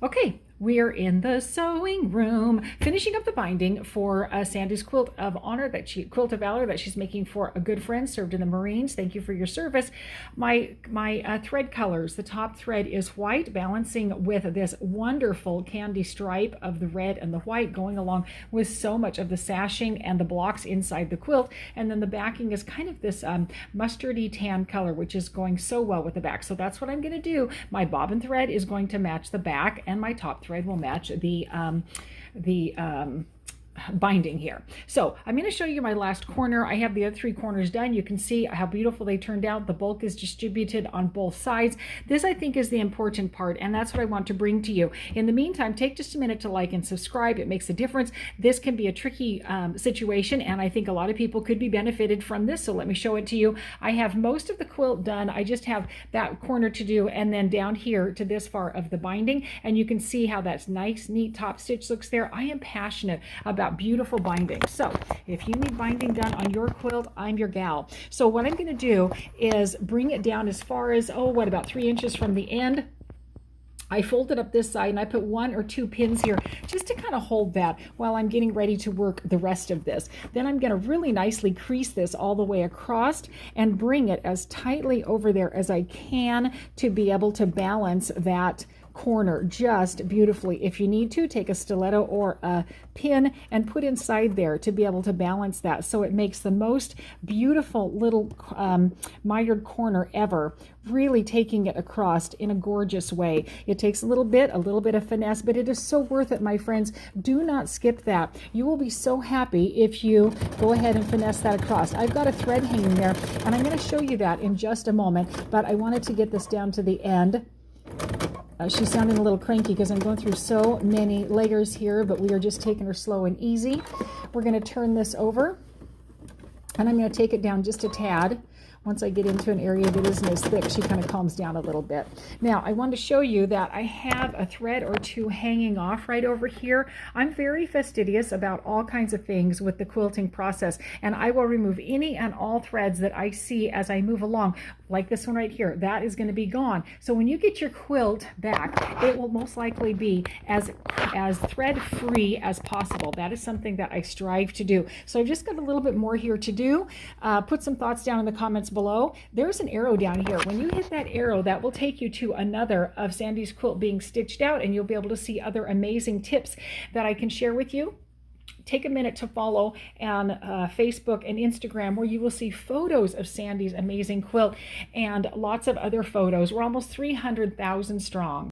Okay, we're in the sewing room, finishing up the binding for Sandy's quilt of honor quilt of valor that she's making for a good friend served in the Marines. Thank you for your service. My thread colors. The top thread is white, balancing with this wonderful candy stripe of the red and the white, going along with so much of the sashing and the blocks inside the quilt. And then the backing is kind of this mustardy tan color, which is going so well with the back. So that's what I'm going to do. My bobbin thread is going to match the back, and my top thread will match the binding here. So I'm going to show you my last corner. I have the other three corners done. You can see how beautiful they turned out. The bulk is distributed on both sides. This, I think, is the important part, and that's what I want to bring to you. In the meantime, take just a minute to like and subscribe. It makes a difference. This can be a tricky situation, and I think a lot of people could be benefited from this, so let me show it to you. I have most of the quilt done. I just have that corner to do, and then down here to this far of the binding, and you can see how that's nice, neat top stitch looks there. I am passionate about beautiful binding. So if you need binding done on your quilt, I'm your gal. So what I'm going to do is bring it down as far as, about 3 inches from the end. I folded up this side and I put 1 or 2 pins here just to kind of hold that while I'm getting ready to work the rest of this. Then I'm going to really nicely crease this all the way across and bring it as tightly over there as I can to be able to balance that corner just beautifully. If you need to, take a stiletto or a pin and put inside there to be able to balance that, so it makes the most beautiful little mitered corner ever, really taking it across in a gorgeous way. It takes a little bit of finesse, but it is so worth it, my friends. Do not skip that. You will be so happy if you go ahead and finesse that across. I've got a thread hanging there, and I'm going to show you that in just a moment, but I wanted to get this down to the end. She's sounding a little cranky because I'm going through so many layers here, but we are just taking her slow and easy. We're going to turn this over, and I'm going to take it down just a tad. Once I get into an area that isn't as thick, she kind of calms down a little bit. Now, I want to show you that I have a thread or two hanging off right over here. I'm very fastidious about all kinds of things with the quilting process, and I will remove any and all threads that I see as I move along, like this one right here. That is going to be gone. So when you get your quilt back, it will most likely be as thread-free as possible. That is something that I strive to do. So I've just got a little bit more here to do. Put some thoughts down in the comments below. There's an arrow down here. When you hit that arrow, that will take you to another of Sandy's quilt being stitched out, and you'll be able to see other amazing tips that I can share with you. Take a minute to follow on Facebook and Instagram, where you will see photos of Sandy's amazing quilt and lots of other photos. We're almost 300,000 strong.